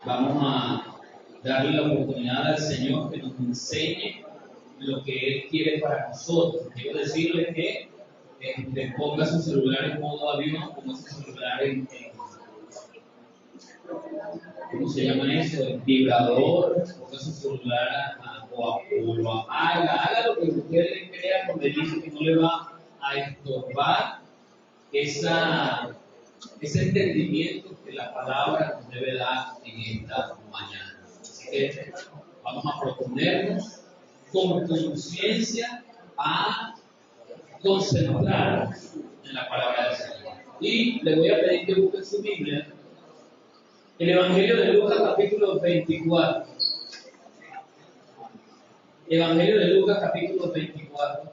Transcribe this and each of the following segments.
Vamos a darle la oportunidad al Señor que nos enseñe lo que Él quiere para nosotros. Quiero decirle que ponga su celular en modo avión, ponga su celular ¿cómo se llama eso? El vibrador, ponga su celular o lo apaga, haga lo que usted le crea conveniente, que no le va a estorbar ese entendimiento que la palabra nos debe dar en esta mañana. Así que vamos a proponernos con conciencia a concentrarnos en la palabra del Señor. Y le voy a pedir que busque su Biblia, el Evangelio de Lucas capítulo 24. Evangelio de Lucas capítulo 24.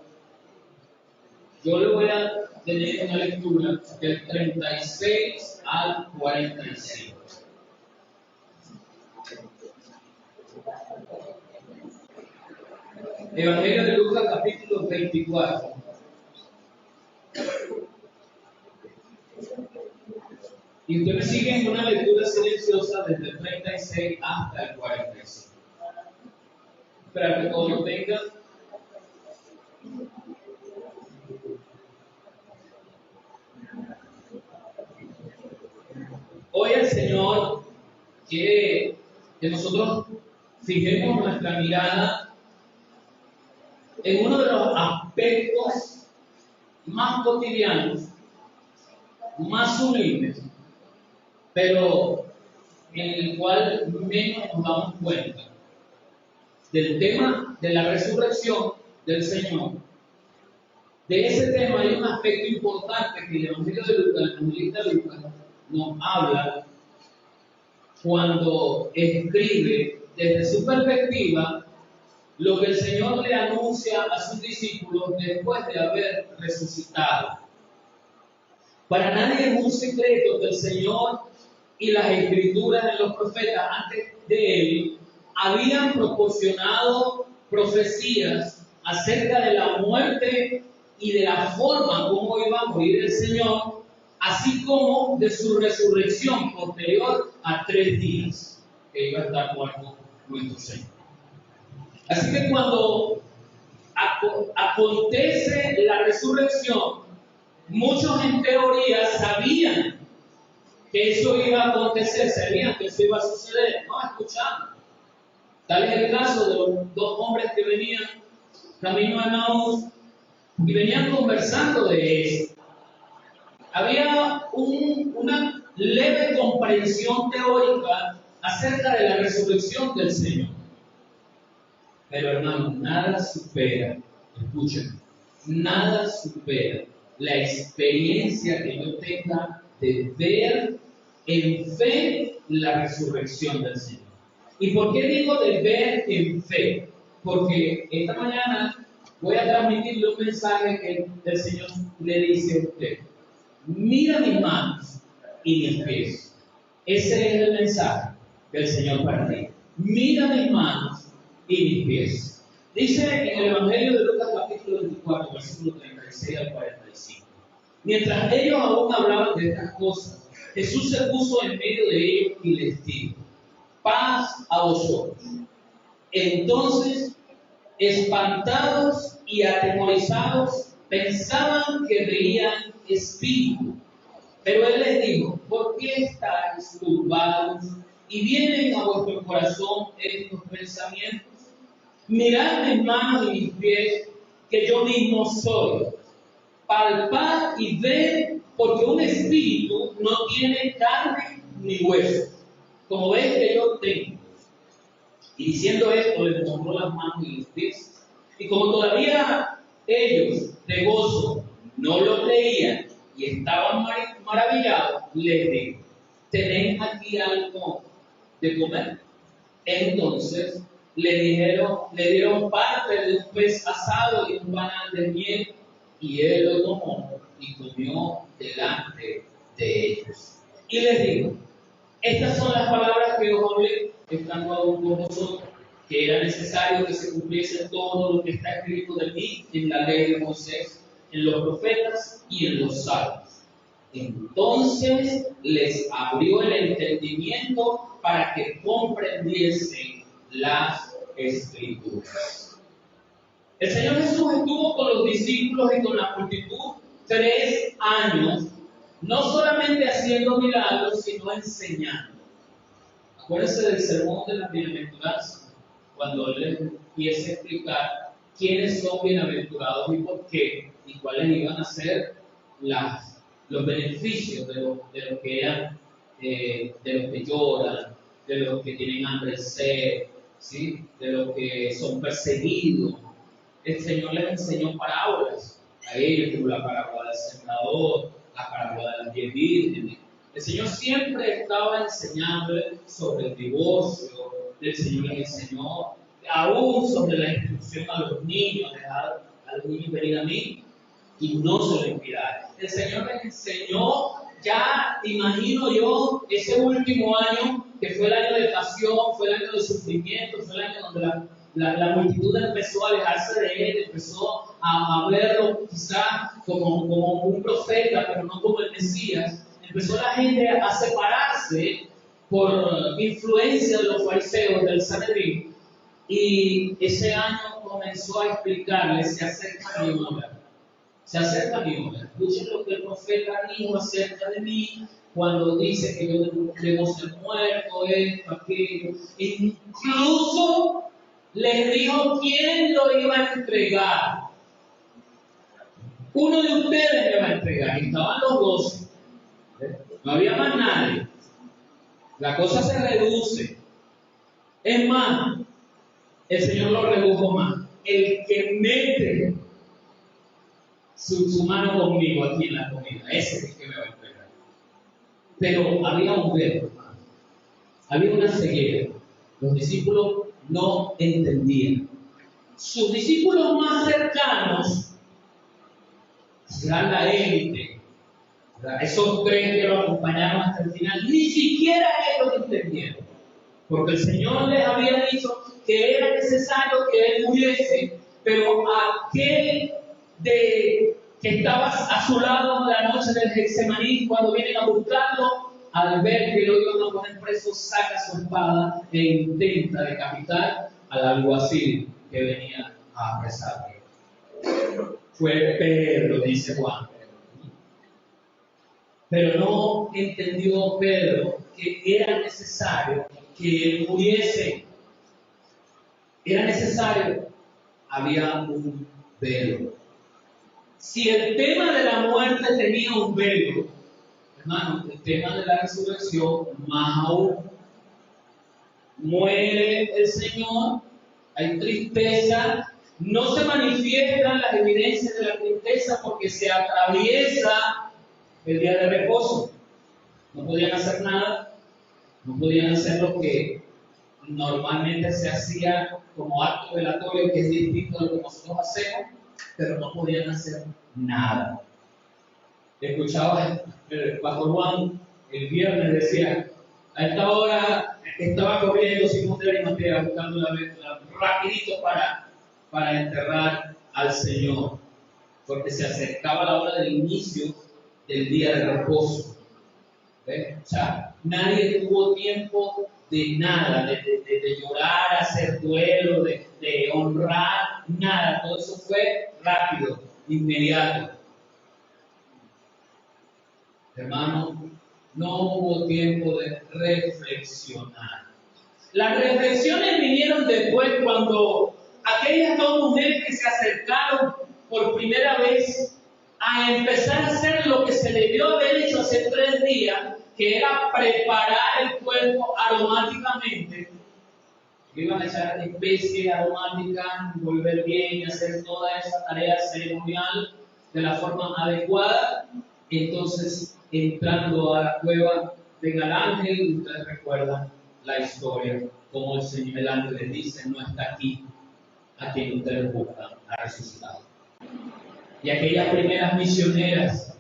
Yo le voy a tener una lectura del 36 al 45. Evangelio de Lucas capítulo 24. Y usted me sigue en una lectura silenciosa desde el 36 hasta el 45. Espera que todo lo tenga. Hoy el Señor quiere que nosotros fijemos nuestra mirada en uno de los aspectos más cotidianos, más sublimes, pero en el cual menos nos damos cuenta del tema de la resurrección del Señor. De ese tema hay un aspecto importante que el Evangelio de Lucas, el evangelista Lucas, nos habla cuando escribe desde su perspectiva lo que el Señor le anuncia a sus discípulos después de haber resucitado. Para nadie es un secreto que el Señor y las Escrituras de los profetas antes de él habían proporcionado profecías acerca de la muerte y de la forma como iba a morir el Señor, así como de su resurrección posterior a 3 días que iba a estar muerto nuestro Señor. Así que cuando acontece la resurrección, muchos en teoría sabían que eso iba a acontecer, sabían que eso iba a suceder, no escuchaban. Tal es el caso de los 2 hombres que venían camino a Emaús y venían conversando de eso. Había una leve comprensión teórica acerca de la resurrección del Señor. Pero hermano, nada supera, escuchen, nada supera la experiencia que yo tenga de ver en fe la resurrección del Señor. ¿Y por qué digo de ver en fe? Porque esta mañana voy a transmitirle un mensaje que el Señor le dice a usted. Mira mis manos y mis pies. Ese es el mensaje del Señor para ti. Mira mis manos y mis pies. Dice en el Evangelio de Lucas capítulo 24, versículo 36 al 45. Mientras ellos aún hablaban de estas cosas, Jesús se puso en medio de ellos y les dijo: paz a vosotros. Entonces, espantados y atemorizados, pensaban que veían espíritu. Pero él les dijo: ¿por qué estáis turbados y vienen a vuestro corazón estos pensamientos? Mirad mis manos y mis pies, que yo mismo soy. Palpad y ved, porque un espíritu no tiene carne ni hueso, como ves que yo tengo. Y diciendo esto, les mostró las manos y los pies. Y como todavía ellos de gozo no lo creían y estaban maravillados, les dijo: ¿tenéis aquí algo de comer? Entonces le dieron parte de un pez asado y un panal de miel, y él lo tomó y comió delante de ellos. Y les dijo: estas son las palabras que os hablé estando aún con vosotros, que era necesario que se cumpliese todo lo que está escrito de mí en la ley de Moisés, en los profetas y en los salmos. Entonces les abrió el entendimiento para que comprendiesen las Escrituras. El Señor Jesús estuvo con los discípulos y con la multitud 3 años, no solamente haciendo milagros, sino enseñando. Acuérdense del sermón de la bienaventuranza, cuando Él les empieza a explicar quiénes son bienaventurados y por qué, y cuáles iban a ser los beneficios de los que eran, de los que lloran, de los que tienen hambre y sed, ¿sí? De los que son perseguidos. El Señor les enseñó parábolas a ellos, como la parábola del sembrador, la parábola de las 10 vírgenes. El Señor siempre estaba enseñándoles sobre el divorcio. El Señor les enseñó aún sobre la instrucción a los niños, dejar a los niños venir a mí y no se lo impidáis. El Señor les enseñó, ya imagino yo, ese último año, que fue el año de pasión, fue el año de sufrimiento, fue el año donde la multitud empezó a alejarse de Él, empezó a verlo quizás como un profeta, pero no como el Mesías. Empezó la gente a separarse por influencia de los fariseos, del Sanedrín, y ese año comenzó a explicarles: se acerca mi hora, se acerca mi hora. Escuchen lo que el profeta dijo acerca de mí, cuando dice que yo debo ser muerto, esto, aquello. Incluso les dijo quién lo iba a entregar. Uno de ustedes me va a entregar, y estaban los 12. No había más nadie. La cosa se reduce. Es más, el Señor lo redujo más. El que mete su mano conmigo aquí en la comida, ese es el que me va a entregar. Pero había un velo, había una ceguera. Los discípulos no entendían. Sus discípulos más cercanos serán la élite, esos 3 que lo acompañaron hasta el final, ni siquiera ellos entendieron, porque el Señor les había dicho que era necesario que Él muriese, pero aquel que estaba a su lado en la noche del Getsemaní, cuando vienen a buscarlo, al ver que lo iban a poner preso, saca su espada e intenta decapitar al alguacil que venía a apresarlo. Fue Pedro, dice Juan. Pero no entendió Pedro que era necesario que él muriese. Era necesario. Había un velo. Si el tema de la muerte tenía un velo, hermano, el tema de la resurrección, más aún. Muere el Señor, hay tristeza, no se manifiestan las evidencias de la tristeza porque se atraviesa el día de reposo. No podían hacer nada, no podían hacer lo que normalmente se hacía como acto velatorio, que es distinto de lo que nosotros hacemos, pero no podían hacer nada. Escuchaba el pastor Juan el viernes, decía: a esta hora estaba corriendo Simón de Arimatea buscando rapidito para enterrar al Señor, porque se acercaba la hora del inicio del día de reposo. ¿Ves? O sea, nadie tuvo tiempo de nada, de llorar, hacer duelo, de honrar, nada. Todo eso fue rápido, inmediato. Hermano, no hubo tiempo de reflexionar. Las reflexiones vinieron después, cuando aquellas 2 mujeres que se acercaron por primera vez a empezar a hacer lo que se debió haber hecho hace 3 días, que era preparar el cuerpo aromáticamente. Iban a echar especies aromáticas, volver bien y hacer toda esa tarea ceremonial de la forma adecuada. Entonces, entrando a la cueva, venga el ángel, y ustedes recuerdan la historia, como el Señor, el ángel les dice: no está aquí, a quien ustedes buscan, ha resucitado. Y aquellas primeras misioneras,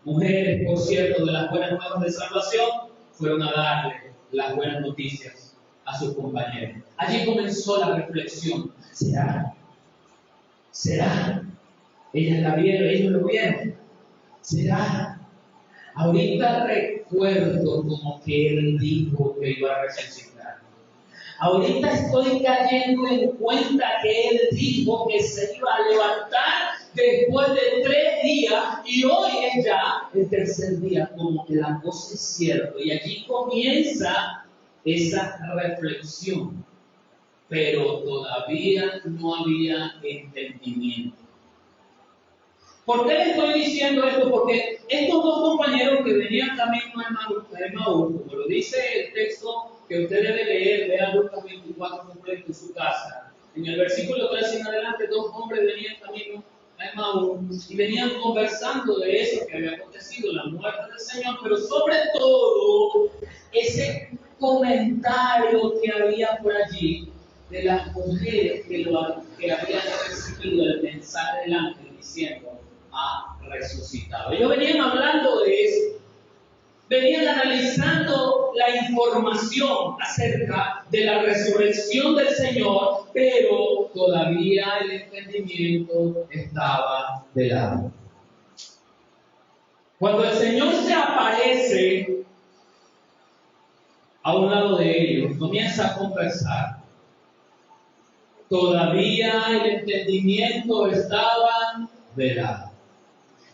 mujeres, por cierto, de las buenas nuevas de salvación, fueron a darle las buenas noticias a sus compañeros. Allí comenzó la reflexión: ¿será? ¿Será? Ellas la vieron, ellos lo vieron. ¿Será? Ahorita recuerdo como que Él dijo que iba a resucitar. Ahorita estoy cayendo en cuenta que Él dijo que se iba a levantar después de 3 días y hoy es ya el 3er día, como que la cosa es cierta. Y allí comienza esa reflexión, pero todavía no había entendimiento. ¿Por qué le estoy diciendo esto? Porque estos 2 compañeros que venían camino a Emaús, como lo dice el texto que usted debe leer, vea Lucas 24 completo en su casa. En el versículo 3 en adelante, 2 hombres venían camino a Emaús y venían conversando de eso que había acontecido, la muerte del Señor, pero sobre todo ese comentario que había por allí de las mujeres que habían recibido el mensaje del ángel diciendo: ha resucitado. Ellos venían hablando de eso, venían analizando la información acerca de la resurrección del Señor, pero todavía el entendimiento estaba de lado. Cuando el Señor se aparece a un lado de ellos, comienza a conversar. Todavía el entendimiento estaba velado.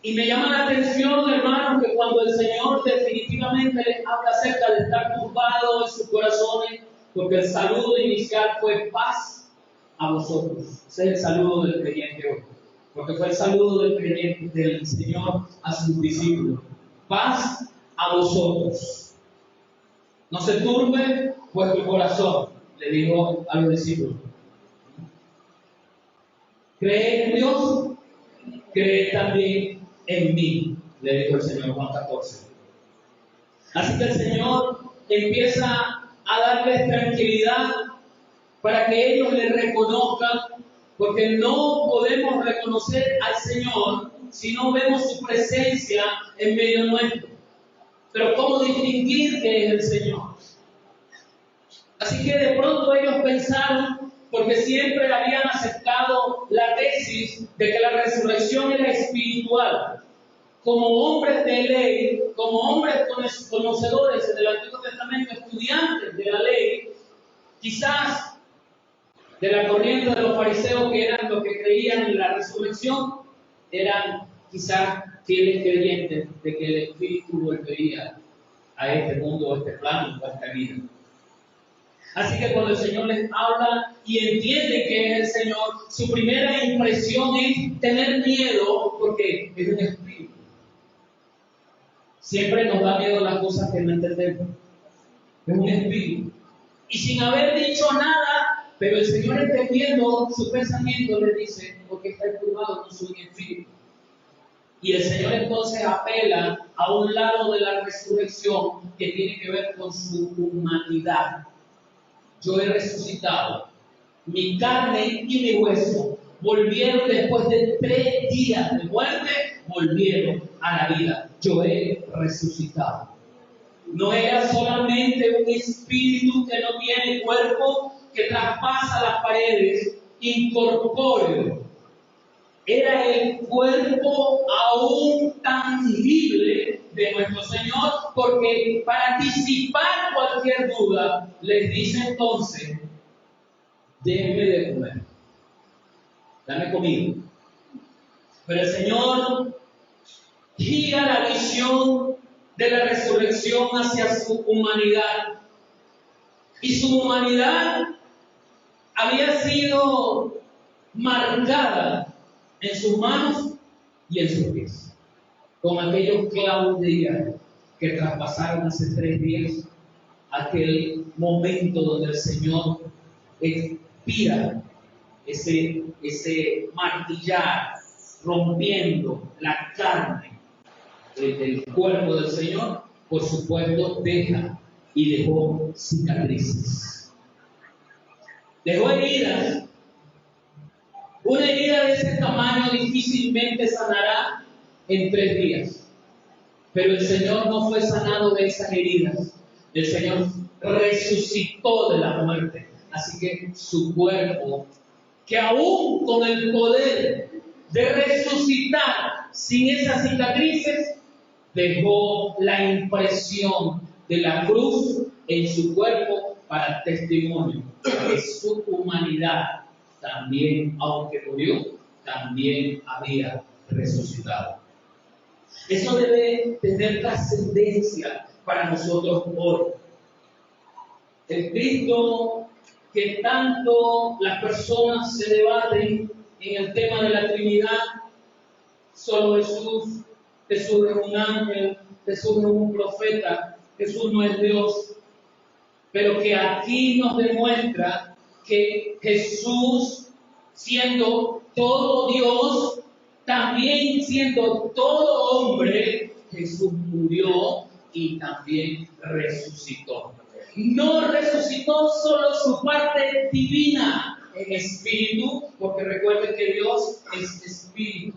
Y me llama la atención, hermanos, que cuando el Señor definitivamente les habla acerca de estar turbado en sus corazones, porque el saludo inicial fue paz a vosotros. Ese es el saludo del creyente hoy, porque fue el saludo del creyente, del Señor a sus discípulos. Paz a vosotros. No se turbe vuestro corazón, le dijo a los discípulos. Cree en Dios, cree también en mí, le dijo el Señor, Juan 14. Así que el Señor empieza a darles tranquilidad para que ellos le reconozcan, porque no podemos reconocer al Señor si no vemos su presencia en medio nuestro. Pero ¿cómo distinguir que es el Señor? Así que de pronto ellos pensaron, porque siempre habían aceptado la tesis de que la resurrección era espiritual. Como hombres de ley, como hombres conocedores del Antiguo Testamento, estudiantes de la ley, quizás de la corriente de los fariseos, que eran los que creían en la resurrección, eran quizás fieles creyentes de que el Espíritu volvería a este mundo, a este plano, a esta vida. Así que cuando el Señor les habla y entienden que es el Señor, su primera impresión es tener miedo, porque es un espíritu. Siempre nos da miedo las cosas que no entendemos. Es un espíritu. Y sin haber dicho nada, pero el Señor, entendiendo su pensamiento, le dice: porque está turbado, no soy un espíritu. Y el Señor entonces apela a un lado de la resurrección que tiene que ver con su humanidad. Yo he resucitado. Mi carne y mi hueso volvieron después de 3 días de muerte, volvieron a la vida. Yo he resucitado. No era solamente un espíritu que no tiene cuerpo, que traspasa las paredes, incorpóreo. Era el cuerpo aún tangible de nuestro Señor, porque para disipar cualquier duda, les dice entonces: déjenme de comer, dame comida. Pero el Señor gira la visión de la resurrección hacia su humanidad. Y su humanidad había sido marcada en sus manos y en sus pies, con aquellos clavos de hierro que traspasaron hace 3 días, aquel momento donde el Señor expira ese martillar, rompiendo la carne del cuerpo del Señor. Por supuesto, deja y dejó cicatrices, dejó heridas. Una herida de ese tamaño difícilmente sanará en 3 días. Pero el Señor no fue sanado de esas heridas. El Señor resucitó de la muerte. Así que su cuerpo, que aún con el poder de resucitar sin esas cicatrices, dejó la impresión de la cruz en su cuerpo para testimonio de su humanidad. También, aunque murió, también había resucitado. Eso debe tener trascendencia para nosotros hoy. El Cristo que tanto las personas se debaten en el tema de la Trinidad, solo Jesús es un ángel, Jesús no es un profeta, Jesús no es Dios, pero que aquí nos demuestra que Jesús, siendo todo Dios, también siendo todo hombre, Jesús murió y también resucitó. No resucitó solo su parte divina en espíritu, porque recuerden que Dios es espíritu.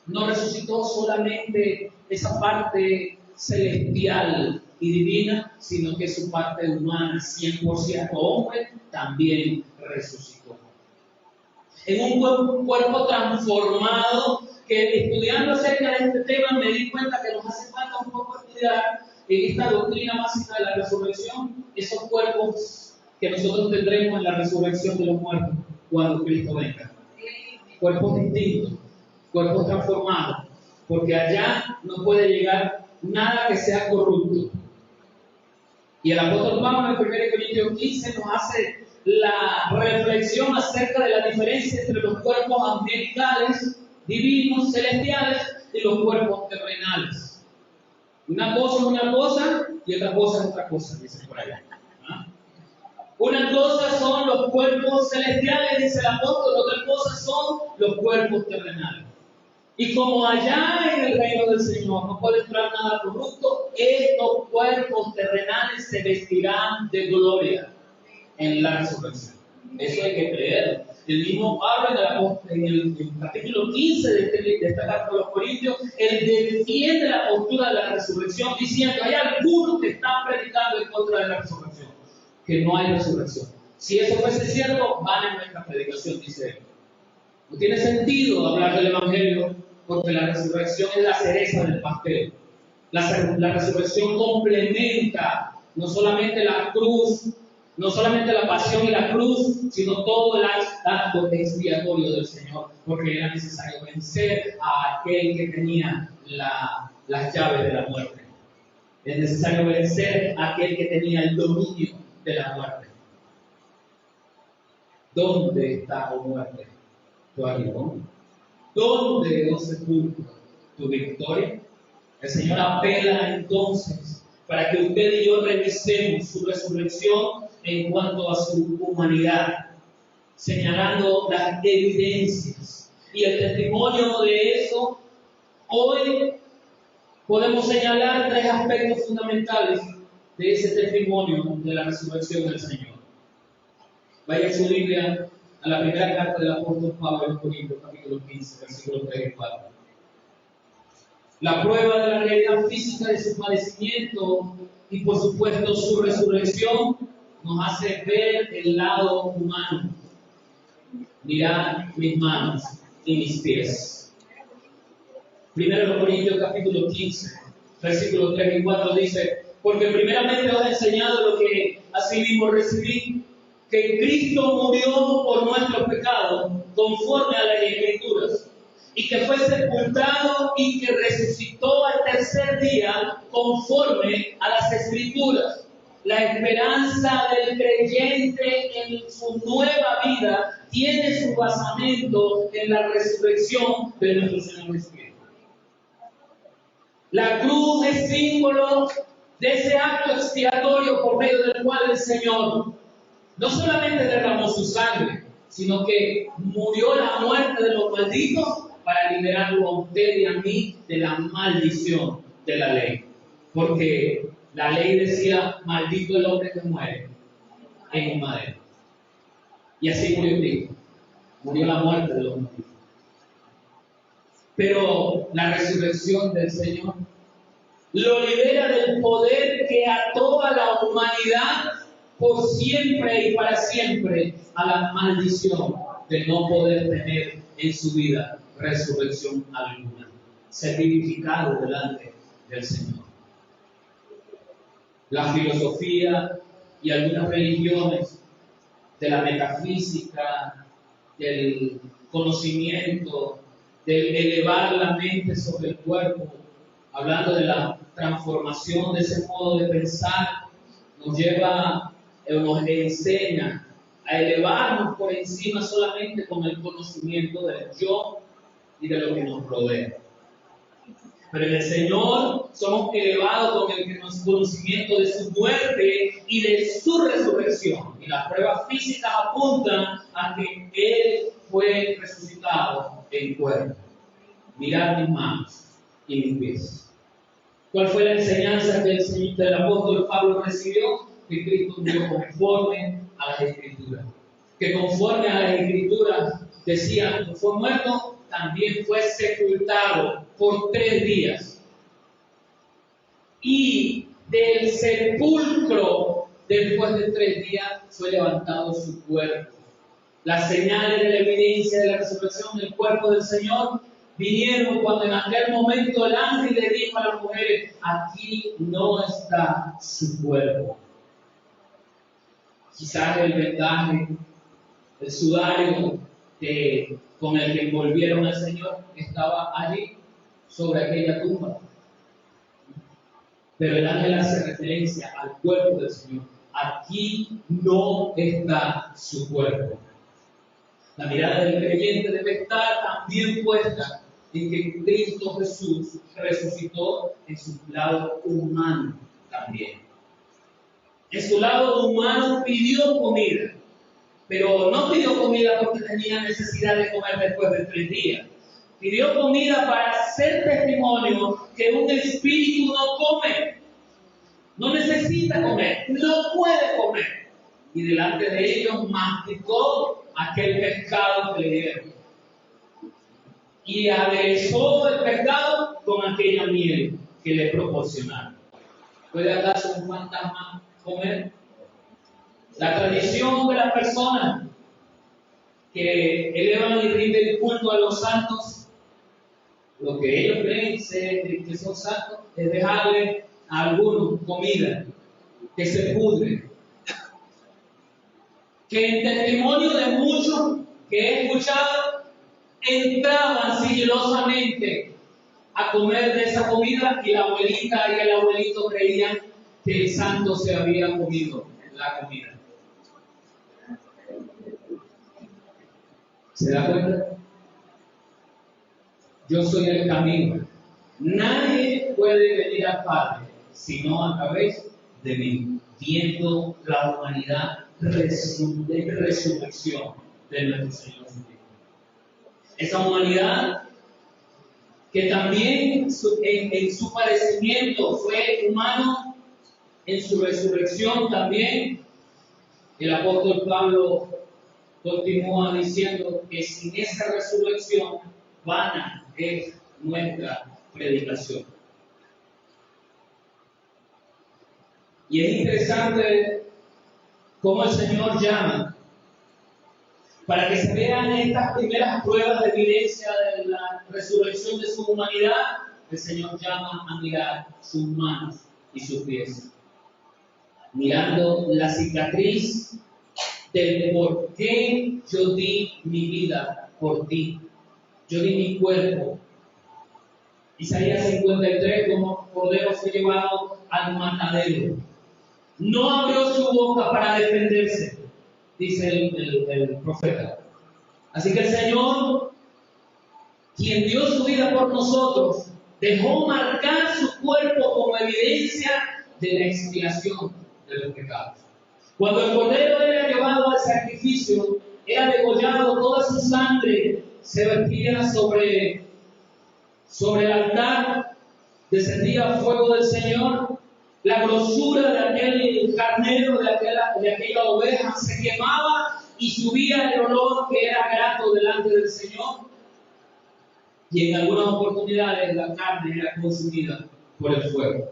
No resucitó solamente esa parte celestial y divina, sino que su parte humana, 100% hombre, también resucitó. En un cuerpo transformado, que estudiando acerca de este tema me di cuenta que nos hace falta un poco estudiar en esta doctrina básica de la resurrección, esos cuerpos que nosotros tendremos en la resurrección de los muertos cuando Cristo venga. Cuerpos distintos, cuerpos transformados, porque allá no puede llegar nada que sea corrupto. Y el apóstol Pablo en 1 Corintios 15 nos hace la reflexión acerca de la diferencia entre los cuerpos angelicales, divinos, celestiales, y los cuerpos terrenales. Una cosa es una cosa y otra cosa es otra cosa, dice por allá. Una cosa son los cuerpos celestiales, dice el apóstol, otra cosa son los cuerpos terrenales. Y como allá en el reino del Señor no puede entrar nada corrupto, estos cuerpos terrenales se vestirán de gloria en la resurrección. Eso hay que creer. El mismo Pablo en el capítulo 15 de esta carta a los Corintios, él defiende la postura de la resurrección diciendo, hay algunos que están predicando en contra de la resurrección, que no hay resurrección. Si eso fuese cierto, vale nuestra predicación, dice él. No tiene sentido hablar del Evangelio porque la resurrección es la cereza del pastel. La resurrección complementa no solamente la cruz, no solamente la pasión y la cruz, sino todo el acto expiatorio del Señor, porque era necesario vencer a aquel que tenía las llaves de la muerte. Es necesario vencer a aquel que tenía el dominio de la muerte. ¿Dónde está, oh muerte, tu aguijón? ¿Dónde, oh sepulcro, tu victoria? El Señor apela entonces para que usted y yo revisemos su resurrección en cuanto a su humanidad, señalando las evidencias y el testimonio de eso. Hoy podemos señalar tres aspectos fundamentales de ese testimonio de la resurrección del Señor. Vaya a su Biblia a la primera carta del apóstol Pablo en Corintios, capítulo 15, versículos 3 y 4. La prueba de la realidad física de su padecimiento y por supuesto su resurrección nos hace ver el lado humano. Mirad mis manos y mis pies. Primero Corintios capítulo 15, versículos 3 y 4 dice, porque primeramente os he enseñado lo que asimismo recibí, que Cristo murió por nuestros pecados, conforme a las Escrituras, y que fue sepultado y que resucitó al tercer día, conforme a las Escrituras. La esperanza del creyente en su nueva vida tiene su basamento en la resurrección de nuestro Señor Jesucristo. La cruz es símbolo de ese acto expiatorio por medio del cual el Señor no solamente derramó su sangre, sino que murió la muerte de los malditos para liberarlo a usted y a mí de la maldición de la ley. Porque la ley decía, maldito el hombre que muere en un madero. Y así murió Cristo. Murió la muerte de los malditos. Pero la resurrección del Señor lo libera del poder que ató a la humanidad por siempre y para siempre a la maldición de no poder tener en su vida resurrección alguna. ser vivificado delante del Señor. La filosofía y algunas religiones de la metafísica, del conocimiento, del elevar la mente sobre el cuerpo, hablando de la transformación de ese modo de pensar, nos lleva o nos enseña a elevarnos por encima solamente con el conocimiento del yo y de lo que nos rodea. Pero en el Señor somos elevados con el conocimiento de su muerte y de su resurrección. Y las pruebas físicas apuntan a que Él fue resucitado en cuerpo. Mirad mis manos y mis pies. ¿Cuál fue la enseñanza que el apóstol Pablo recibió? Que Cristo murió conforme a las Escrituras. Que conforme a las Escrituras decían que fue muerto, también fue sepultado por 3 días. Y del sepulcro, después de 3 días, fue levantado su cuerpo. Las señales de la evidencia de la resurrección del cuerpo del Señor vinieron cuando en aquel momento el ángel le dijo a las mujeres: aquí no está su cuerpo. Quizás el vendaje, el sudario con el que envolvieron al Señor estaba allí, sobre aquella tumba. Pero el ángel hace referencia al cuerpo del Señor. Aquí no está su cuerpo. La mirada del creyente debe estar también puesta en que Cristo Jesús resucitó en su lado humano también. En su lado humano pidió comida, pero no pidió comida porque tenía necesidad de comer después de 3 días. Pidió comida para hacer testimonio que un espíritu no come, no necesita comer, no puede comer. Y delante de ellos masticó aquel pescado que le dieron. Y aderezó el pescado con aquella miel que le proporcionaron. ¿Puede acaso un fantasma comer? La tradición de las personas que elevan y rinden culto a los santos, lo que ellos creen que son santos, es dejarle a algunos comida que se pudre. Que en testimonio de muchos que he escuchado, entraban sigilosamente a comer de esa comida y la abuelita y el abuelito creían que el santo se había comido la comida. ¿Se da cuenta? Yo soy el camino. Nadie puede venir al Padre sino a través de mí, viendo la humanidad de resurrección de nuestro Señor Jesucristo. Esa humanidad que también en su padecimiento fue humano, en su resurrección también. El apóstol Pablo continúa diciendo que sin esa resurrección vana es nuestra predicación. Y es interesante cómo el Señor llama para que se vean estas primeras pruebas de evidencia de la resurrección de su humanidad. El Señor llama a mirar sus manos y sus pies, mirando la cicatriz del por qué yo di mi vida por ti. Yo di mi cuerpo. Isaías 53, como cordero fue llevado al matadero. No abrió su boca para defenderse, dice el profeta. Así que el Señor, quien dio su vida por nosotros, dejó marcar su cuerpo como evidencia de la expiación de los pecados. Cuando el cordero era llevado al sacrificio, era degollado, toda su sangre se vertía sobre el altar, descendía fuego del Señor, la grosura de aquel carnero, de aquella oveja, se quemaba y subía el olor que era grato delante del Señor. Y en algunas oportunidades la carne era consumida por el fuego.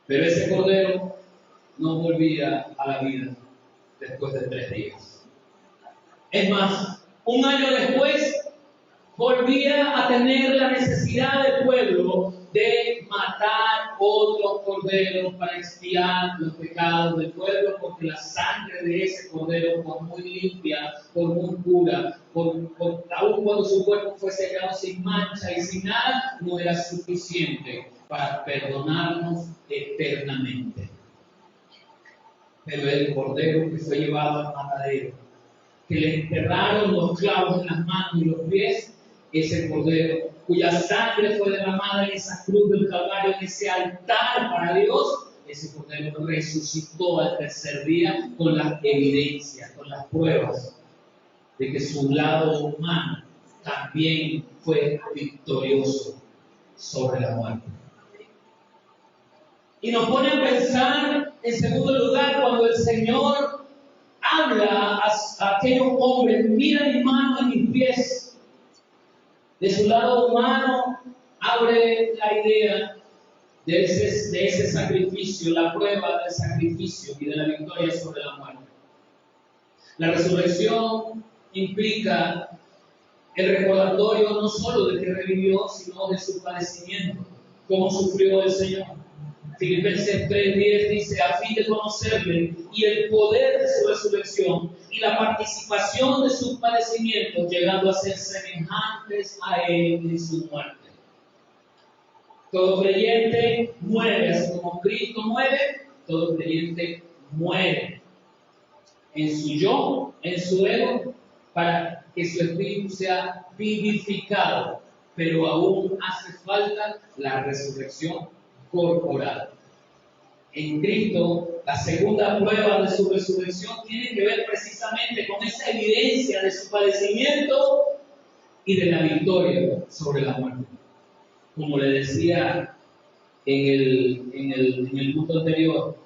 Pero ese cordero no volvía a la vida después de 3 días. Es más, un año después, volvía a tener la necesidad del pueblo de matar otros corderos para expiar los pecados del pueblo, porque la sangre de ese cordero, por muy limpia, por muy pura, aun cuando su cuerpo fue sellado sin mancha y sin nada, no era suficiente para perdonarnos eternamente. Pero el cordero que fue llevado al matadero, que le enterraron los clavos en las manos y los pies, ese cordero cuya sangre fue derramada en esa cruz del Calvario, en ese altar para Dios, ese cordero resucitó al tercer día con las evidencias, con las pruebas de que su lado humano también fue victorioso sobre la muerte. Y nos pone a pensar, en segundo lugar, cuando el Señor habla a aquellos hombres: mira mis manos y mis pies. De su lado humano, abre la idea de ese sacrificio, la prueba del sacrificio y de la victoria sobre la muerte. La resurrección implica el recordatorio no solo de que revivió, sino de su padecimiento, cómo sufrió el Señor. Filipenses 3:10 dice: a fin de conocerle y el poder de su resurrección y la participación de sus padecimientos, llegando a ser semejantes a él en su muerte. Todo creyente muere, así como Cristo muere, todo creyente muere en su yo, en su ego, para que su espíritu sea vivificado, pero aún hace falta la resurrección corporal. En Cristo, la segunda prueba de su resurrección tiene que ver precisamente con esa evidencia de su padecimiento y de la victoria sobre la muerte. Como le decía en el punto anterior,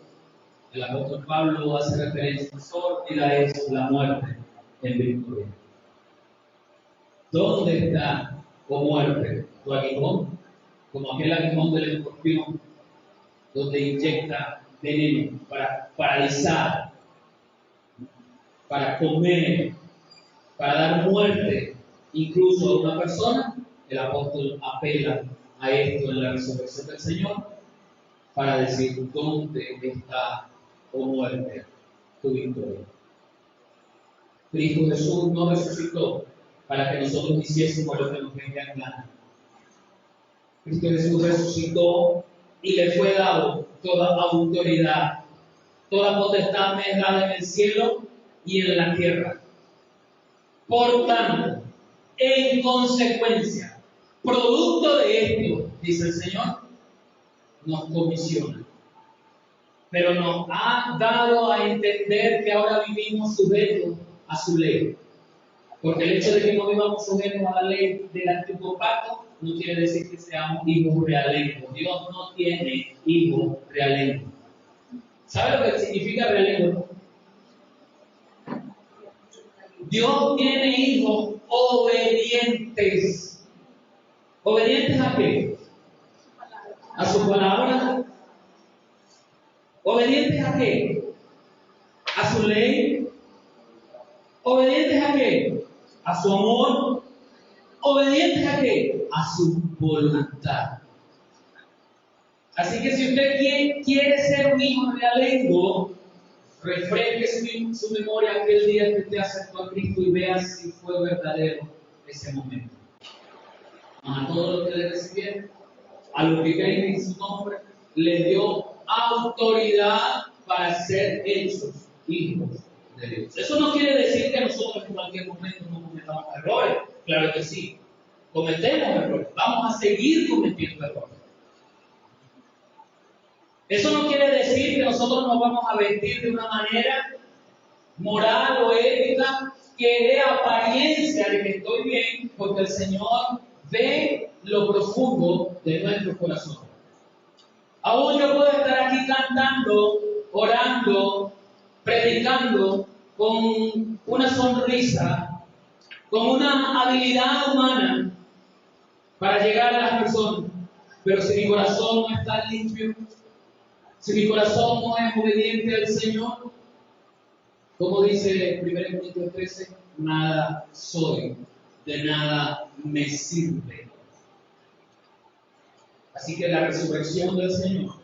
el apóstol Pablo hace referencia a sórdida es la muerte en victoria. ¿Dónde está, oh muerte, tu aguijón? Como aquel aguijón del escorpión, donde inyecta veneno para paralizar, para comer, para dar muerte incluso a una persona. El apóstol apela a esto en la resurrección del Señor para decir: ¿dónde está, oh muerte, tu victoria? Cristo Jesús no resucitó para que nosotros hiciésemos lo que nos venga en gana. Cristo Jesús resucitó y le fue dado toda autoridad, toda potestad me es dada en el cielo y en la tierra. Por tanto, en consecuencia, producto de esto, dice el Señor, nos comisiona. Pero nos ha dado a entender que ahora vivimos sujetos a su ley. Porque el hecho de que no vivamos sujetos a la ley del antiguo pacto no quiere decir que seamos hijos realengos. Dios no tiene hijos realengos. ¿Sabe lo que significa realengo? Dios tiene hijos obedientes. ¿Obedientes a qué? A su palabra. ¿Obedientes a qué? A su ley. ¿Obedientes a qué? A su amor. ¿Obedientes a qué? A su voluntad. Así que si usted quiere ser un hijo realengo, refresque su memoria aquel día que usted aceptó a Cristo y vea si fue verdadero ese momento. A todos los que le recibieron, a los que creen en su nombre, le dio autoridad para ser hechos hijos de Dios. Eso no quiere decir que nosotros en cualquier momento no cometamos errores. Claro que sí, cometemos errores, vamos a seguir cometiendo errores. Eso no quiere decir que nosotros nos vamos a vestir de una manera moral o ética que dé apariencia de que estoy bien, porque el Señor ve lo profundo de nuestro corazón. Aún yo puedo estar aquí cantando, orando, predicando con una sonrisa, con una habilidad humana para llegar a las personas, pero si mi corazón no está limpio, si mi corazón no es obediente al Señor, como dice 1 Corintios 13, nada soy de nada me sirve. Así que la resurrección del Señor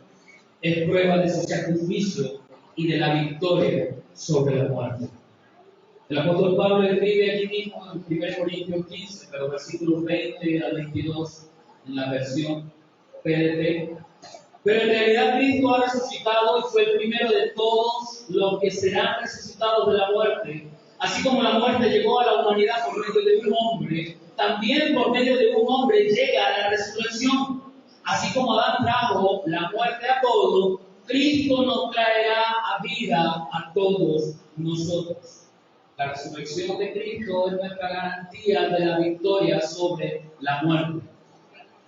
es prueba de su sacrificio y de la victoria sobre la muerte. El apóstol Pablo escribe aquí mismo en 1 Corintios 15, pero versículos 20 al 22 en la versión PDT. Pero en realidad Cristo ha resucitado y fue el primero de todos los que serán resucitados de la muerte. Así como la muerte llegó a la humanidad por medio de un hombre, también por medio de un hombre llega la resurrección. Así como Adán trajo la muerte a todos, Cristo nos traerá a vida a todos nosotros. La resurrección de Cristo es nuestra garantía de la victoria sobre la muerte.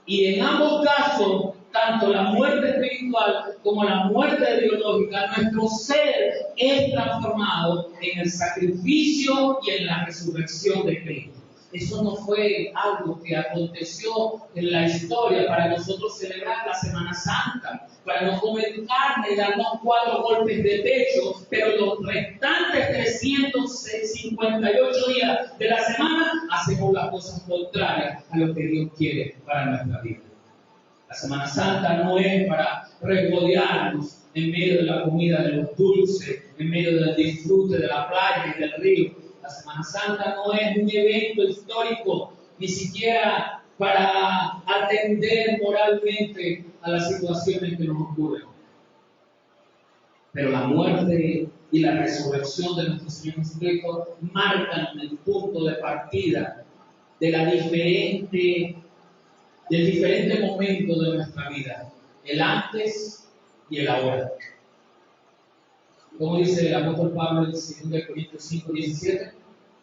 Y en ambos casos, tanto la muerte espiritual como la muerte biológica, nuestro ser es transformado en el sacrificio y en la resurrección de Cristo. Eso no fue algo que aconteció en la historia para nosotros celebrar la Semana Santa, para no comer carne y darnos 4 golpes de pecho, pero los restantes 358 días de la semana hacemos las cosas contrarias a lo que Dios quiere para nuestra vida. La Semana Santa no es para regodearnos en medio de la comida de los dulces, en medio del disfrute de la playa y del río. La Semana Santa no es un evento histórico, ni siquiera para atender moralmente a las situaciones que nos ocurren. Pero la muerte y la resurrección de nuestro Señor Jesucristo marcan el punto de partida de del diferente momento de nuestra vida, el antes y el ahora. Como dice el apóstol Pablo en 2 Corintios 5:17,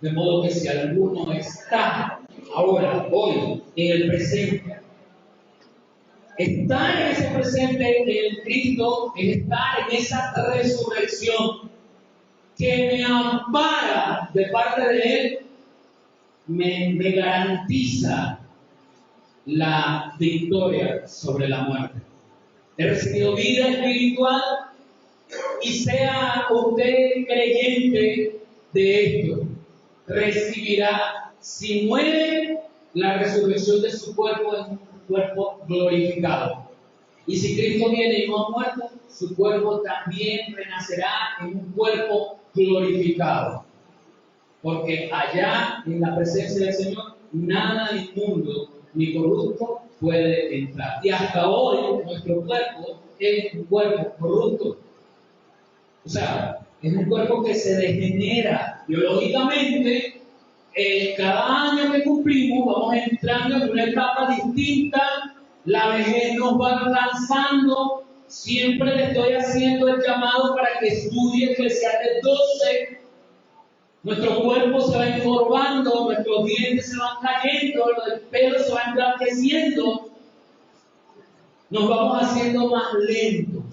de modo que si alguno está ahora, hoy, en el presente, estar en ese presente en Cristo es estar en esa resurrección que me ampara de parte de Él, me garantiza la victoria sobre la muerte. He recibido vida espiritual y sea usted creyente de esto, recibirá, si muere, la resurrección de su cuerpo en un cuerpo glorificado. Y si Cristo viene y no ha muerto, su cuerpo también renacerá en un cuerpo glorificado. Porque allá, en la presencia del Señor, nada inmundo ni corrupto puede entrar. Y hasta hoy, nuestro cuerpo es un cuerpo corrupto. O sea, es un cuerpo que se degenera biológicamente. Cada año que cumplimos vamos entrando en una etapa distinta, la vejez nos va alcanzando. Siempre le estoy haciendo el llamado para que estudie Eclesiastés 12. Nuestro cuerpo se va encorvando, nuestros dientes se van cayendo, el pelo se va emblanqueciendo, nos vamos haciendo más lentos,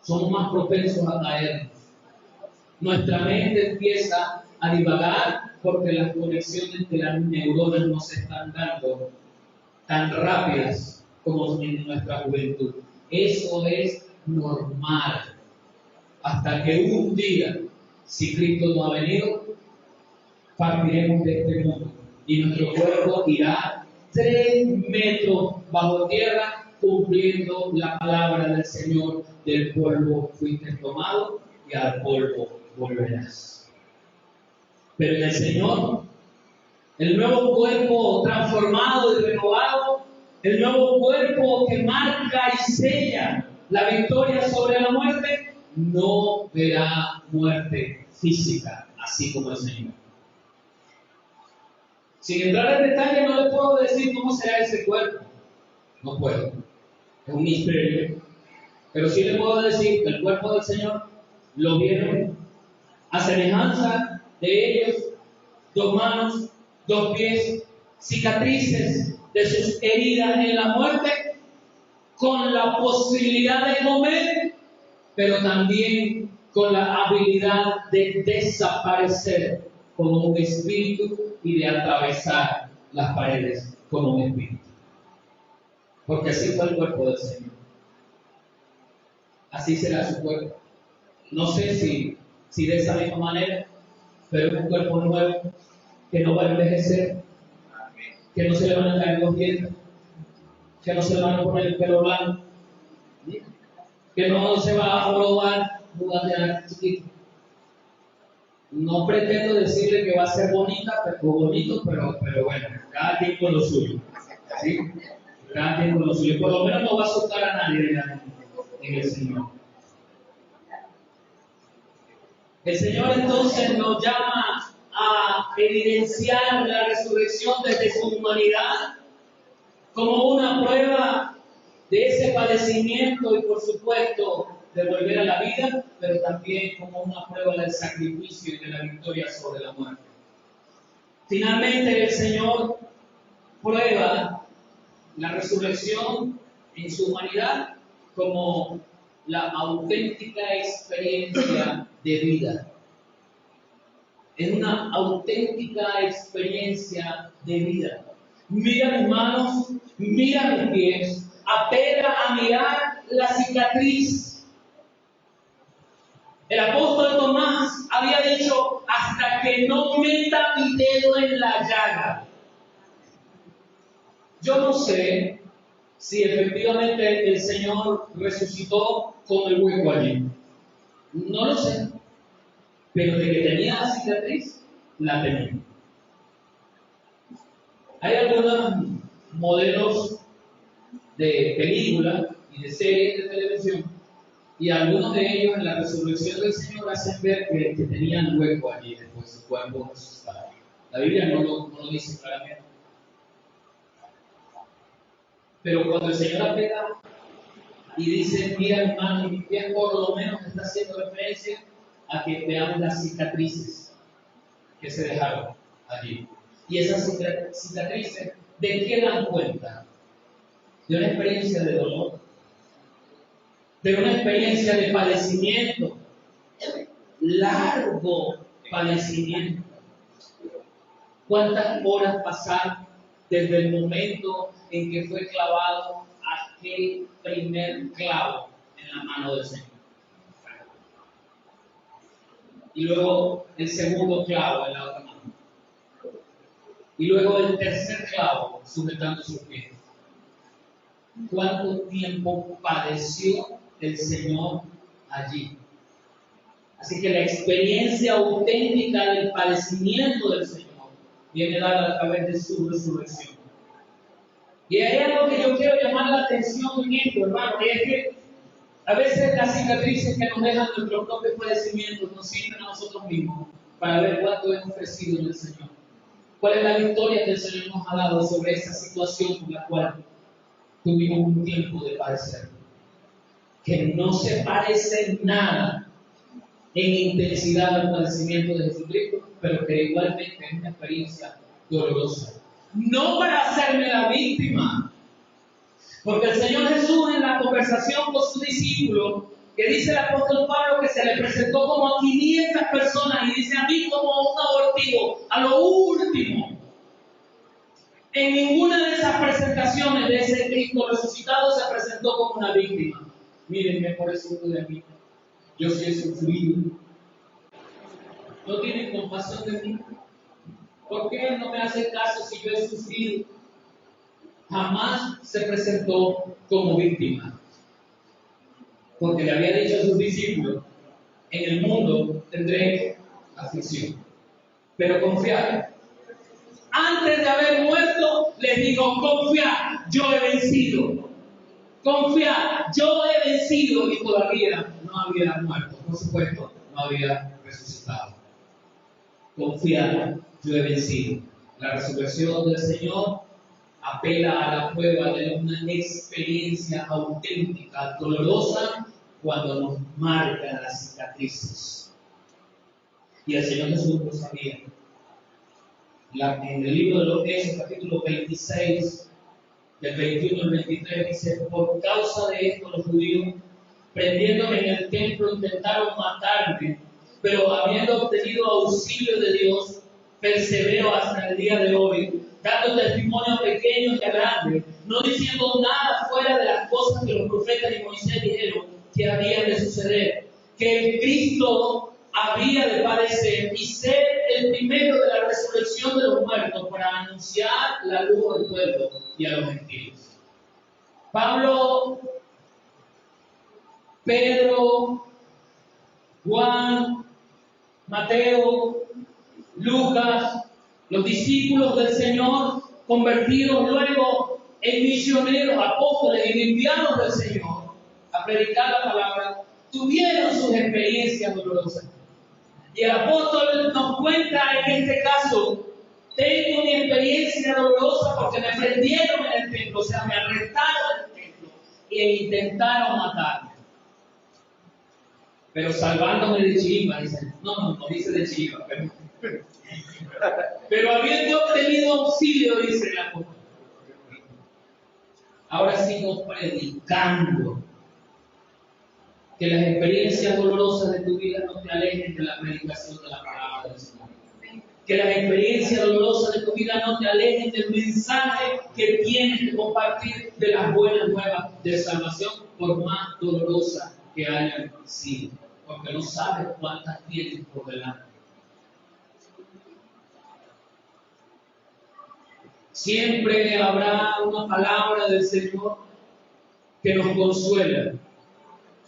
somos más propensos a caernos. Nuestra mente empieza a divagar porque las conexiones de las neuronas no se están dando tan rápidas como en nuestra juventud. Eso es normal. Hasta que un día, si Cristo no ha venido, partiremos de este mundo y nuestro cuerpo irá 3 metros bajo tierra, cumpliendo la palabra del Señor: del polvo fuiste tomado y al polvo volverás. Pero en el Señor, el nuevo cuerpo transformado y renovado, el nuevo cuerpo que marca y sella la victoria sobre la muerte, no verá muerte física, así como el Señor. Sin entrar en detalle, no le puedo decir cómo será ese cuerpo. No puedo. Es un misterio. Pero sí le puedo decir que el cuerpo del Señor lo vieron a semejanza de ellos: 2 manos, 2 pies, cicatrices de sus heridas en la muerte, con la posibilidad de comer, pero también con la habilidad de desaparecer como un espíritu y de atravesar las paredes como un espíritu. Porque así fue el cuerpo del Señor. Así será su cuerpo. No sé si de esa misma manera, pero es un cuerpo nuevo que no va a envejecer, que no se le van a caer los dientes, que no se le van a poner el pelo blanco, que no se va a probar jugar chiquito. No pretendo decirle que va a ser bonita, pero bonito, pero bueno, cada quien con lo suyo. ¿Sí? Cada quien con lo suyo. Por lo menos no va a asustar a nadie en el Señor. El Señor entonces nos llama a evidenciar la resurrección desde su humanidad como una prueba de ese padecimiento y por supuesto de volver a la vida, pero también como una prueba del sacrificio y de la victoria sobre la muerte. Finalmente el Señor prueba la resurrección en su humanidad como la auténtica experiencia de vida. Es una auténtica experiencia de vida. Mira mis manos, mira mis pies, apela a mirar la cicatriz. El apóstol Tomás había dicho, hasta que no meta mi dedo en la llaga. Yo no sé si efectivamente el Señor resucitó con el hueco allí. No lo sé. Pero de que tenía la cicatriz, la tenía. Hay algunos modelos de películas y de series de televisión, y algunos de ellos en la resurrección del Señor hacen ver que tenían hueco allí después su cuerpo resucitado. La Biblia no lo dice claramente. Pero cuando el Señor apela y dice, mira mi mano y mi pie, por lo menos está haciendo referencia a que veamos las cicatrices que se dejaron allí. Y esas cicatrices, ¿de qué dan cuenta? De una experiencia de dolor, de una experiencia de padecimiento, largo padecimiento. ¿Cuántas horas pasaron desde el momento en que fue clavado aquel primer clavo en la mano del Señor? Y luego el segundo clavo en la otra mano. Y luego el tercer clavo sujetando sus pies. ¿Cuánto tiempo padeció el Señor allí? Así que la experiencia auténtica del padecimiento del Señor viene dada a través de su resurrección. Y hay algo que yo quiero llamar la atención en esto, hermano, y es que a veces las cicatrices que nos dejan nuestros propios padecimientos nos sirven a nosotros mismos para ver cuánto hemos crecido en el Señor. ¿Cuál es la victoria que el Señor nos ha dado sobre esa situación con la cual tuvimos un tiempo de padecer? Que no se parece nada en intensidad al padecimiento de Jesucristo, pero que igualmente es una experiencia dolorosa. No para hacerme la víctima, porque el Señor Jesús en la conversación con sus discípulos, que dice el apóstol Pablo que se le presentó como a 500 personas y dice a mí como un abortivo, a lo último. En ninguna de esas presentaciones de ese Cristo resucitado se presentó como una víctima. Mírenme por eso de mí. Yo sí he sufrido. ¿No tienen compasión de mí? ¿Por qué no me hacen caso si yo he sufrido? Jamás se presentó como víctima. Porque le había dicho a sus discípulos, en el mundo tendréis aflicción. Pero confiad. Antes de haber muerto, les digo, confiad, yo he vencido. Confiad, yo he vencido, y todavía no había muerto. Por supuesto, no había resucitado. Confiad, yo he vencido. La resurrección del Señor apela a la prueba de una experiencia auténtica, dolorosa, cuando nos marca las cicatrices. Y el Señor Jesús lo sabía. En el libro de los Hechos, capítulo 26, del 21 al 23, dice, por causa de esto los judíos, prendiéndome en el templo, intentaron matarme, pero habiendo obtenido auxilio de Dios, persevero hasta el día de hoy, dando testimonio a pequeños y a grandes, no diciendo nada fuera de las cosas que los profetas y Moisés dijeron que habían de suceder, que el Cristo había de padecer y ser el primero de la resurrección de los muertos para anunciar la luz al pueblo y a los gentiles. Pablo, Pedro, Juan, Mateo, Lucas, los discípulos del Señor, convertidos luego en misioneros, apóstoles y enviados del Señor a predicar la palabra, tuvieron sus experiencias dolorosas. Y el apóstol nos cuenta en este caso: tengo mi experiencia dolorosa porque me prendieron en el templo, o sea, me arrestaron en el templo e intentaron matarme. Pero salvándome de chiripa, dice. No dice de chiripa, pero habiendo obtenido auxilio, dice el apóstol, ahora sigo predicando. Que las experiencias dolorosas de tu vida no te alejen de la predicación de la palabra del Señor. Que las experiencias dolorosas de tu vida no te alejen del mensaje que tienes que compartir de las buenas nuevas de salvación, por más dolorosa que hayan sido. Porque no sabes cuántas tienes por delante. Siempre habrá una palabra del Señor que nos consuela.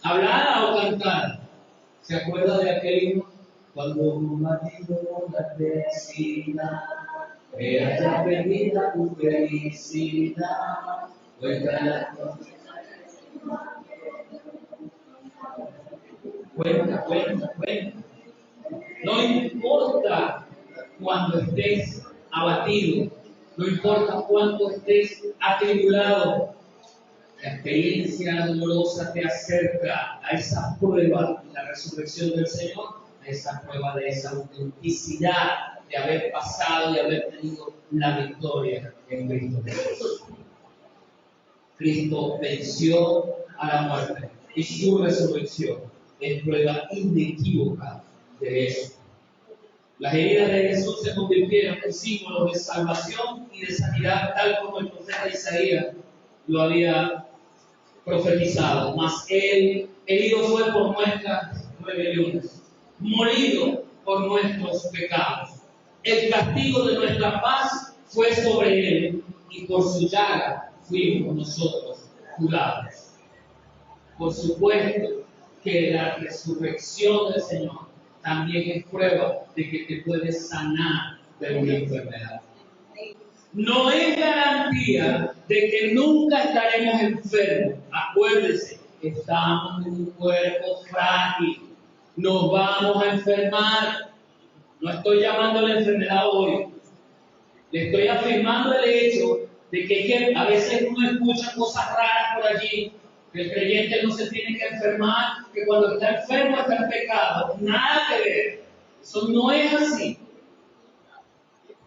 Hablada o cantada. ¿Se acuerda de aquel himno? Cuando un marido la felicidad, haya perdida tu felicidad, cuenta. No importa cuando estés abatido, no importa cuánto estés atribulado, la experiencia dolorosa te acerca a esa prueba de la resurrección del Señor, a esa prueba de esa autenticidad de haber pasado y haber tenido la victoria en Cristo Jesús. Cristo venció a la muerte y su resurrección es prueba inequívoca de eso. Las heridas de Jesús se convirtieron en símbolos de salvación y de sanidad, tal como el profeta Isaías lo había profetizado. Mas él herido fue por nuestras rebeliones, molido por nuestros pecados. El castigo de nuestra paz fue sobre él, y por su llaga fuimos nosotros curados. Por supuesto que la resurrección del Señor también es prueba de que te puedes sanar de una enfermedad. No es garantía de que nunca estaremos enfermos. Acuérdense, estamos en un cuerpo frágil. Nos vamos a enfermar. No estoy llamando a la enfermedad hoy. Le estoy afirmando el hecho de que a veces uno escucha cosas raras por allí. Que el creyente no se tiene que enfermar, que cuando está enfermo está en pecado. Nada que ver. Eso no es así.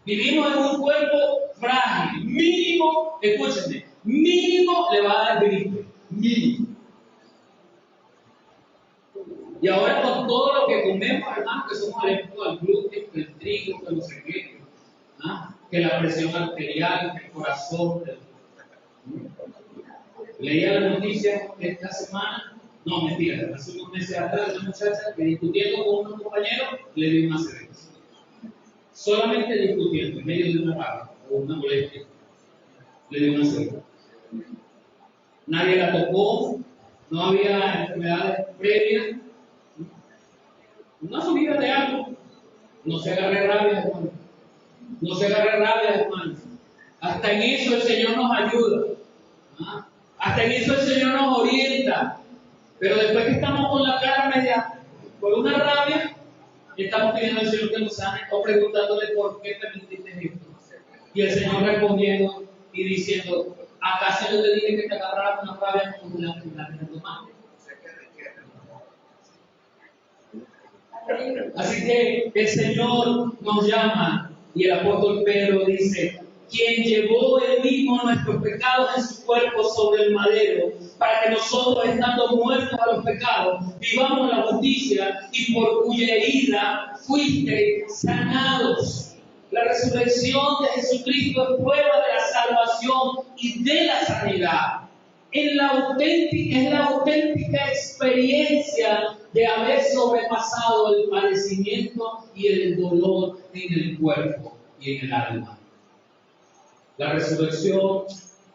Vivimos en un cuerpo frágil. Mínimo, escúchenme, mínimo le va a dar gripe. Mínimo. Y ahora con todo lo que comemos, hermanos, que somos alérgicos al gluten, que el trigo, que no sé qué, que la presión arterial, que el corazón. Leía la noticia esta semana, no, mentira, hace unos meses atrás, una muchacha que discutiendo con unos compañeros le dio una cerveza. Solamente discutiendo, en medio de una rabia o una molestia, le dio una cerveza. Nadie la tocó, no había enfermedades previas, una subida de algo. No se agarre rabia, hermano. No se agarre rabia, hermano. Hasta en eso el Señor nos ayuda. Hasta en eso el Señor nos orienta. Pero después que estamos con la cara media, por una rabia, estamos pidiendo al Señor que nos sane o preguntándole por qué permitiste esto. Y el Señor respondiendo y diciendo: ¿acaso yo te dije que te agarraras una rabia como la que tomaste? Así que el Señor nos llama y el apóstol Pedro dice: quien llevó él mismo nuestros pecados en su cuerpo sobre el madero, para que nosotros, estando muertos a los pecados, vivamos la justicia, y por cuya herida fuiste sanados. La resurrección de Jesucristo es prueba de la salvación y de la sanidad. Es la auténtica experiencia de haber sobrepasado el padecimiento y el dolor en el cuerpo y en el alma. La resurrección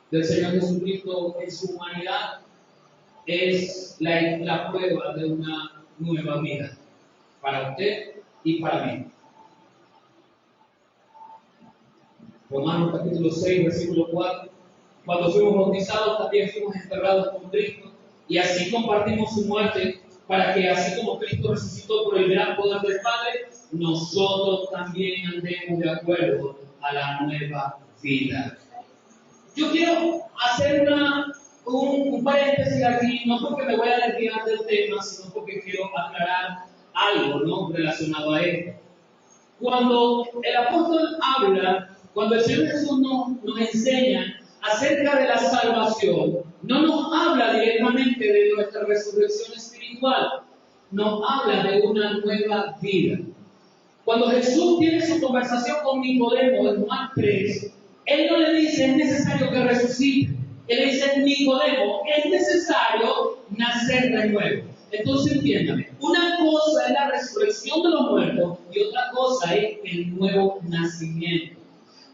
del Señor Jesucristo en su humanidad es la prueba de una nueva vida para usted y para mí. Romanos capítulo 6, versículo 4. Cuando fuimos bautizados, también fuimos enterrados con Cristo, y así compartimos su muerte, para que así como Cristo resucitó por el gran poder del Padre, nosotros también andemos de acuerdo a la nueva vida. Yo quiero hacer un paréntesis aquí, no porque me voy a desviar del tema, sino porque quiero aclarar algo, ¿no?, relacionado a esto. Cuando el apóstol habla, cuando el Señor Jesús nos enseña acerca de la salvación, no nos habla directamente de nuestra resurrección espiritual, nos habla de una nueva vida. Cuando Jesús tiene su conversación con Nicodemo en Juan 3, Él no le dice es necesario que resucite. Él le dice, Nicodemo, es necesario nacer de nuevo. Entonces entiéndame, una cosa es la resurrección de los muertos y otra cosa es el nuevo nacimiento.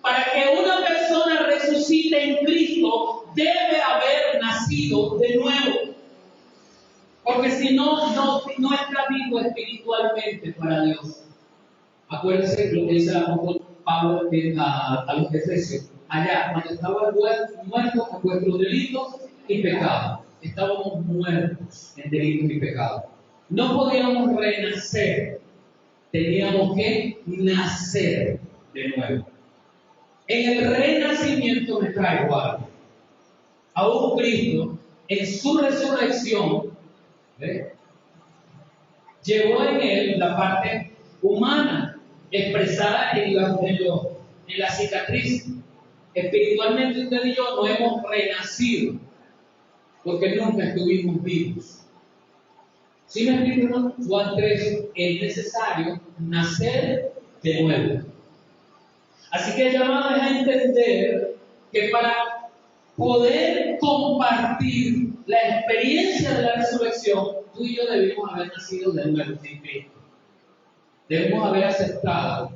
Para que una persona resucite en Cristo, debe haber nacido de nuevo. Porque si no está vivo espiritualmente para Dios. Acuérdense lo que dice el apóstol Pablo a los Efesios. Allá, cuando estaban muertos a vuestros delitos y pecados. Estábamos muertos en delitos y pecados. No podíamos renacer. Teníamos que nacer de nuevo. En el renacimiento me traigo algo. Aún Cristo, en su resurrección, llevó en él la parte humana, expresada en la cicatriz. Espiritualmente usted y yo no hemos renacido, porque nunca estuvimos vivos. ¿Sí me explico? Juan 3, es necesario nacer de nuevo. Así que el llamado es a entender que para poder compartir la experiencia de la resurrección, tú y yo debemos haber nacido de nuevo en Cristo. Debemos haber aceptado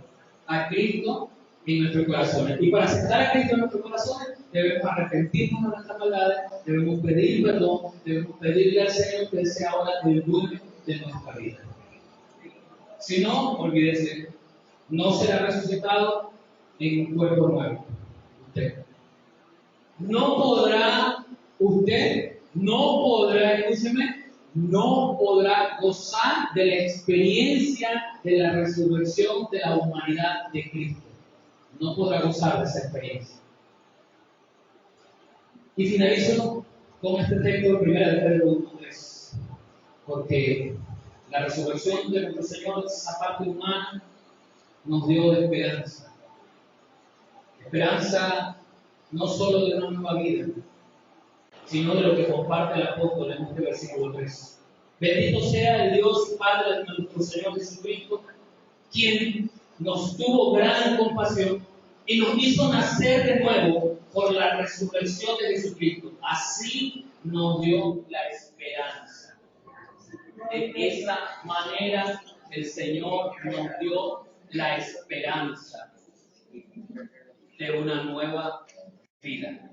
a Cristo en nuestros corazones. Y para aceptar a Cristo en nuestros corazones, debemos arrepentirnos de nuestras maldades, debemos pedir perdón, debemos pedirle al Señor que Él sea ahora el dueño de nuestra vida. Si no, olvídese, no será resucitado en un cuerpo nuevo. Usted no podrá escúcheme, no podrá gozar de la experiencia de la resurrección de la humanidad de Cristo. No podrá gozar de esa experiencia. Y finalizo con este texto de 1 Pedro 1:3, porque la resurrección de nuestro Señor, esa parte humana, nos dio esperanza. Esperanza no solo de una nueva vida, sino de lo que comparte el apóstol en este versículo 3. Bendito sea el Dios y Padre de nuestro Señor Jesucristo, quien nos tuvo gran compasión y nos hizo nacer de nuevo por la resurrección de Jesucristo. Así nos dio la esperanza. De esa manera el Señor nos dio la esperanza de una nueva vida.